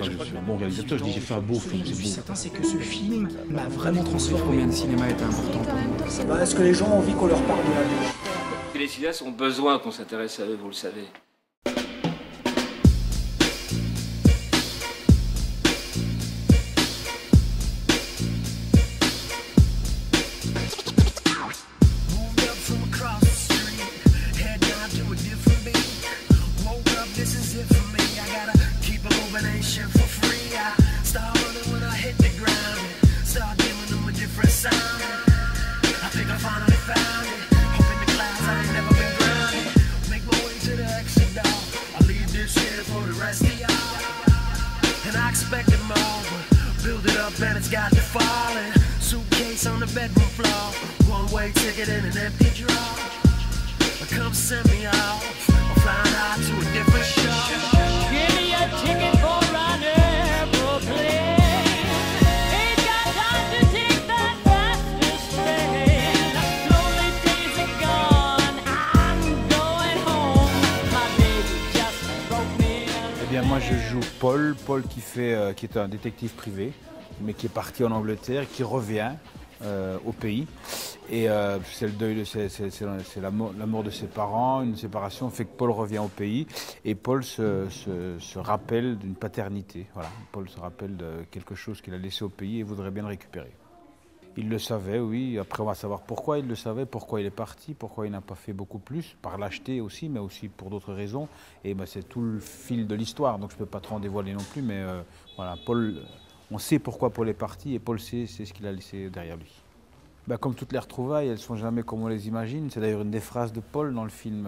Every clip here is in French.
pas que je suis un bon réalisateur, je dis j'ai fait un beau film, c'est beau. Certain, c'est que ce film m'a vraiment transformé. Combien de cinéma est important pour nous? Est-ce que les gens ont envie qu'on leur parle de la vie? Les cinéastes ont besoin qu'on s'intéresse à eux, vous le savez. And it's got you falling. Suitcase on the bedroom floor. One-way ticket in an empty drawer. Come send me off. I'm flying out to a different show. Give me a ticket for an airplane. Ain't got time to take that fastest train. Lonely days are gone. I'm going home. My baby just broke me. Eh bien, moi, je joue Paul qui est un détective privé, mais qui est parti en Angleterre, qui revient au pays. Et c'est le deuil, c'est la mort de ses parents, une séparation fait que Paul revient au pays. Et Paul se rappelle d'une paternité. Voilà. Paul se rappelle de quelque chose qu'il a laissé au pays et voudrait bien le récupérer. Il le savait, oui. Après, on va savoir pourquoi il le savait, pourquoi il est parti, pourquoi il n'a pas fait beaucoup plus, par lâcheté aussi, mais aussi pour d'autres raisons. Et c'est tout le fil de l'histoire, donc je ne peux pas trop en dévoiler non plus. Mais voilà, Paul... On sait pourquoi Paul est parti et Paul sait c'est ce qu'il a laissé derrière lui. Comme toutes les retrouvailles, elles ne sont jamais comme on les imagine. C'est d'ailleurs une des phrases de Paul dans le film.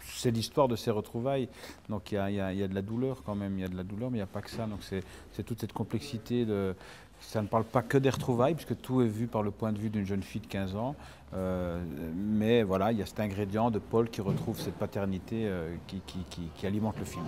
C'est l'histoire de ces retrouvailles. Donc il y a de la douleur quand même, il y a de la douleur, mais il n'y a pas que ça. Donc c'est toute cette complexité de... Ça ne parle pas que des retrouvailles, puisque tout est vu par le point de vue d'une jeune fille de 15 ans. Mais voilà, il y a cet ingrédient de Paul qui retrouve cette paternité qui alimente le film.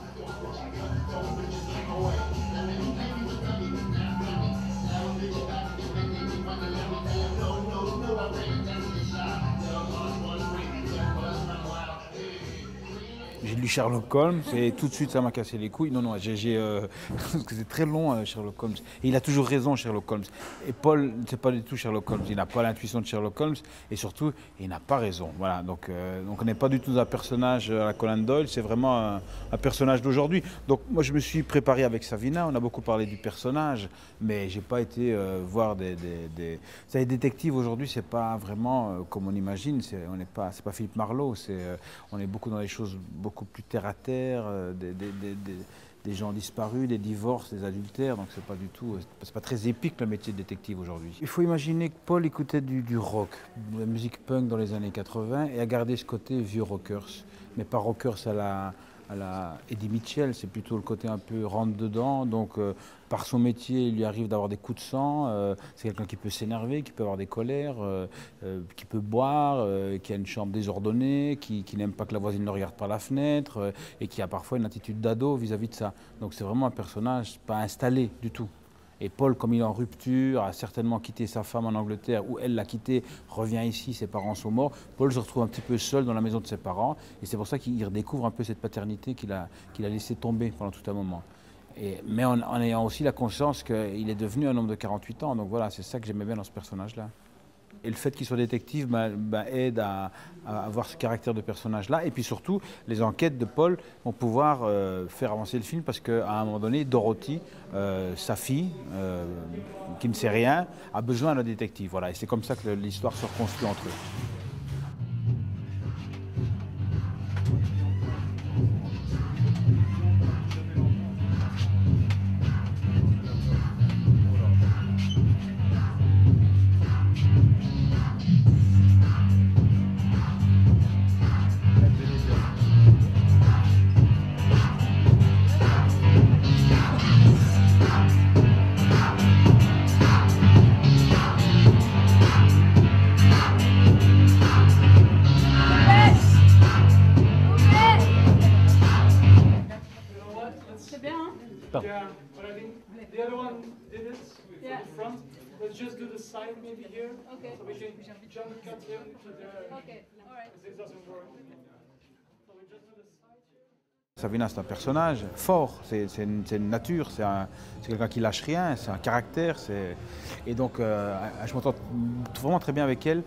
J'ai lu Sherlock Holmes et tout de suite ça m'a cassé les couilles. Non, parce que c'est très long Sherlock Holmes. Et il a toujours raison Sherlock Holmes. Et Paul, c'est pas du tout Sherlock Holmes. Il n'a pas l'intuition de Sherlock Holmes et surtout, il n'a pas raison. Voilà, donc on n'est pas du tout un personnage à la Conan Doyle, c'est vraiment un personnage d'aujourd'hui. Donc moi je me suis préparé avec Savina, on a beaucoup parlé du personnage, mais j'ai pas été voir les détectives aujourd'hui, c'est pas vraiment comme on imagine. C'est pas Philippe Marlowe, on est beaucoup dans les choses beaucoup plus terre à terre, des gens disparus, des divorces, des adultères, donc c'est pas très épique le métier de détective aujourd'hui. Il faut imaginer que Paul écoutait du rock, de la musique punk dans les années 80 et a gardé ce côté vieux rockers, mais pas rockers à la Eddie Mitchell, c'est plutôt le côté un peu rentre-dedans, donc par son métier, il lui arrive d'avoir des coups de sang, c'est quelqu'un qui peut s'énerver, qui peut avoir des colères, qui peut boire, qui a une chambre désordonnée, qui n'aime pas que la voisine le regarde par la fenêtre, et qui a parfois une attitude d'ado vis-à-vis de ça. Donc c'est vraiment un personnage pas installé du tout. Et Paul, comme il est en rupture, a certainement quitté sa femme en Angleterre, ou elle l'a quitté, revient ici, ses parents sont morts. Paul se retrouve un petit peu seul dans la maison de ses parents, et c'est pour ça qu'il redécouvre un peu cette paternité qu'il a laissée tomber pendant tout un moment. Mais en ayant aussi la conscience qu'il est devenu un homme de 48 ans, donc voilà, c'est ça que j'aimais bien dans ce personnage-là. Et le fait qu'il soit détective aide à avoir ce caractère de personnage-là. Et puis surtout, les enquêtes de Paul vont pouvoir faire avancer le film parce qu'à un moment donné, Dorothy, sa fille, qui ne sait rien, a besoin d'un détective. Voilà. Et c'est comme ça que l'histoire se reconstruit entre eux. Yeah, but I think the other one did it from the front. Let's just do the side maybe here. Okay. So we can jump cut him to the... Okay, all right. Because this doesn't work. So we just do the side here. Savina, c'est un personnage fort, c'est une nature, c'est quelqu'un qui lâche rien, c'est un caractère. Et donc, je m'entends vraiment très bien avec elle.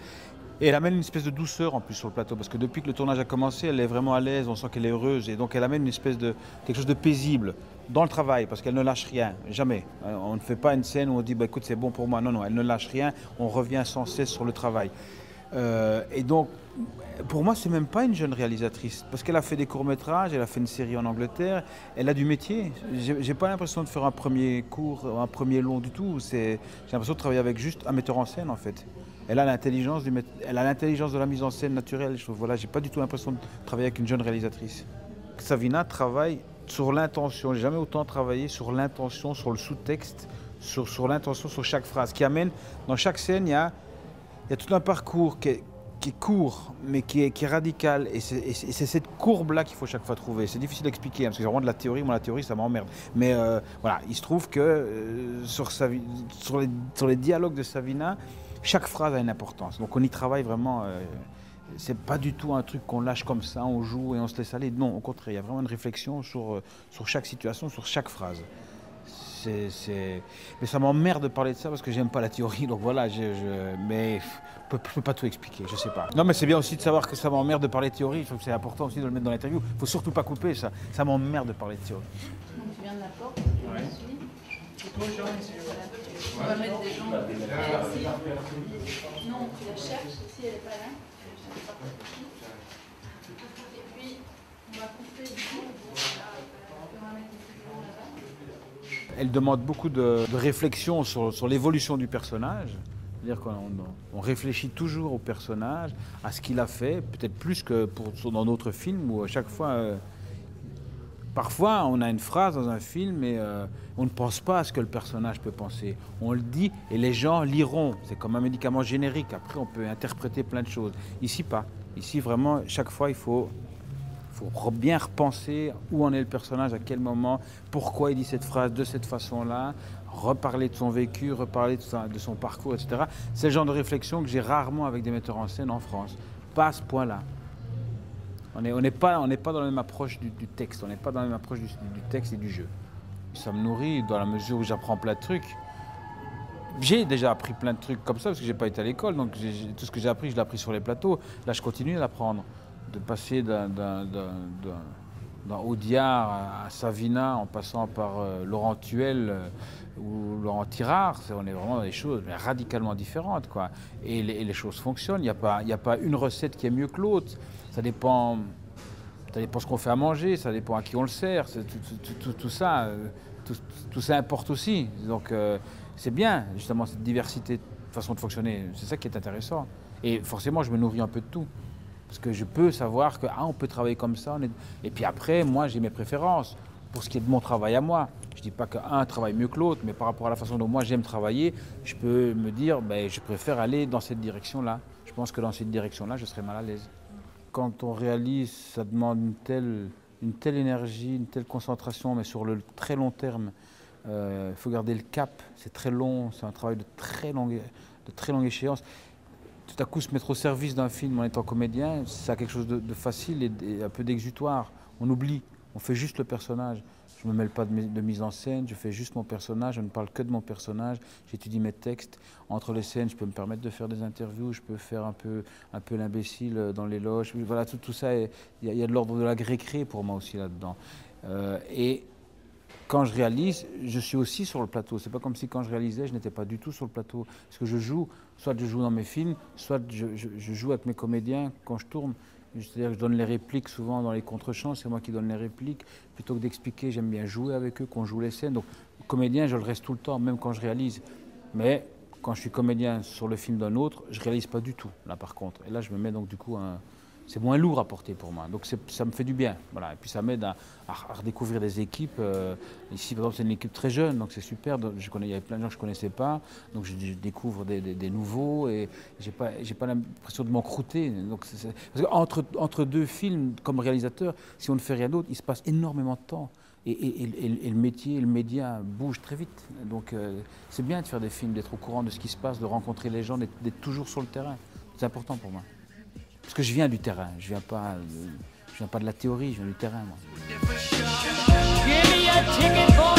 Et elle amène une espèce de douceur en plus sur le plateau, parce que depuis que le tournage a commencé, elle est vraiment à l'aise, on sent qu'elle est heureuse. Et donc, elle amène une espèce de quelque chose de paisible dans le travail, parce qu'elle ne lâche rien, jamais. On ne fait pas une scène où on dit bah, écoute, c'est bon pour moi. Non, non, elle ne lâche rien, on revient sans cesse sur le travail. Et donc, pour moi, c'est même pas une jeune réalisatrice, parce qu'elle a fait des courts-métrages, elle a fait une série en Angleterre, elle a du métier. J'ai pas l'impression de faire un premier court, un premier long du tout. J'ai l'impression de travailler avec juste un metteur en scène, en fait. Elle a l'intelligence de la mise en scène naturelle. Voilà, j'ai pas du tout l'impression de travailler avec une jeune réalisatrice. Savina travaille sur l'intention. J'ai jamais autant travaillé sur l'intention, sur le sous-texte, sur l'intention, sur chaque phrase, qui amène dans chaque scène, il y a tout un parcours qui est court, mais qui est radical. Et c'est cette courbe-là qu'il faut chaque fois trouver. C'est difficile d'expliquer, parce que c'est vraiment de la théorie. Moi, la théorie, ça m'emmerde. Mais voilà, il se trouve que sur les dialogues de Savina, chaque phrase a une importance. Donc on y travaille vraiment. C'est pas du tout un truc qu'on lâche comme ça, on joue et on se laisse aller. Non, au contraire, il y a vraiment une réflexion sur chaque situation, sur chaque phrase. Mais ça m'emmerde de parler de ça parce que j'aime pas la théorie, donc voilà, mais je peux pas tout expliquer, je sais pas. Non, mais c'est bien aussi de savoir que ça m'emmerde de parler de théorie, je trouve que c'est important aussi de le mettre dans l'interview. Faut surtout pas couper ça, ça m'emmerde de parler de théorie. Donc tu viens de la porte, tu suis. On va mettre des gens ici. Non, tu la cherches, si elle n'est pas là. Et puis, on va couper ici. On va mettre ici là-bas. Elle demande beaucoup de réflexion sur l'évolution du personnage. C'est-à-dire qu'on réfléchit toujours au personnage, à ce qu'il a fait, peut-être plus que dans d'autres films où à chaque fois... Parfois, on a une phrase dans un film et on ne pense pas à ce que le personnage peut penser. On le dit et les gens liront. C'est comme un médicament générique. Après, on peut interpréter plein de choses. Ici, pas. Ici, vraiment, chaque fois, il faut bien repenser où en est le personnage, à quel moment, pourquoi il dit cette phrase de cette façon-là, reparler de son vécu, reparler de son parcours, etc. C'est le genre de réflexion que j'ai rarement avec des metteurs en scène en France. Pas à ce point-là. On n'est pas dans la même approche du texte, on n'est pas dans la même approche du texte et du jeu. Ça me nourrit dans la mesure où j'apprends plein de trucs. J'ai déjà appris plein de trucs comme ça parce que j'ai pas été à l'école, donc tout ce que j'ai appris, je l'ai appris sur les plateaux. Là, je continue à l'apprendre. De passer d'un Audiard à Savina en passant par Laurent Tuel ou Laurent Tirard, on est vraiment dans des choses radicalement différentes, quoi. Et les choses fonctionnent, il n'y a pas une recette qui est mieux que l'autre. Ça dépend ce qu'on fait à manger, ça dépend à qui on le sert, tout ça importe aussi. Donc c'est bien, justement, cette diversité de façon de fonctionner, c'est ça qui est intéressant. Et forcément, je me nourris un peu de tout. Parce que je peux savoir qu'on peut travailler comme ça. Et puis après, moi, j'ai mes préférences pour ce qui est de mon travail à moi. Je ne dis pas qu'un travaille mieux que l'autre, mais par rapport à la façon dont moi j'aime travailler, je peux me dire je préfère aller dans cette direction-là. Je pense que dans cette direction-là, je serai mal à l'aise. Quand on réalise, ça demande une telle énergie, une telle concentration, mais sur le très long terme. Il faut garder le cap, c'est très long, c'est un travail de très longue échéance. Tout à coup, se mettre au service d'un film en étant comédien, c'est quelque chose de facile et un peu d'exutoire. On oublie, on fait juste le personnage. Je ne me mêle pas de mise en scène, je fais juste mon personnage, je ne parle que de mon personnage, j'étudie mes textes. Entre les scènes, je peux me permettre de faire des interviews, je peux faire un peu l'imbécile dans les loges. Voilà, tout ça, il y a de l'ordre de la récré pour moi aussi là-dedans. Et quand je réalise, je suis aussi sur le plateau. C'est pas comme si quand je réalisais, je n'étais pas du tout sur le plateau. Parce que je joue, soit je joue dans mes films, soit je joue avec mes comédiens quand je tourne. C'est-à-dire que je donne les répliques souvent dans les contre-champs, c'est moi qui donne les répliques. Plutôt que d'expliquer, j'aime bien jouer avec eux, qu'on joue les scènes. Donc, comédien, je le reste tout le temps, même quand je réalise. Mais quand je suis comédien sur le film d'un autre, je réalise pas du tout, là par contre. Et là, je me mets donc du coup c'est moins lourd à porter pour moi. Donc ça me fait du bien. Voilà. Et puis ça m'aide à redécouvrir des équipes. Ici, par exemple, c'est une équipe très jeune, donc c'est super. Il y avait plein de gens que je ne connaissais pas. Donc je découvre des nouveaux et j'ai pas l'impression de m'encrouter. Parce qu'entre deux films, comme réalisateur, si on ne fait rien d'autre, il se passe énormément de temps. Et le métier, le média bouge très vite. Donc c'est bien de faire des films, d'être au courant de ce qui se passe, de rencontrer les gens, d'être toujours sur le terrain. C'est important pour moi. Parce que je viens du terrain, je viens pas Je viens pas de la théorie, je viens du terrain, moi. Give me a ticket for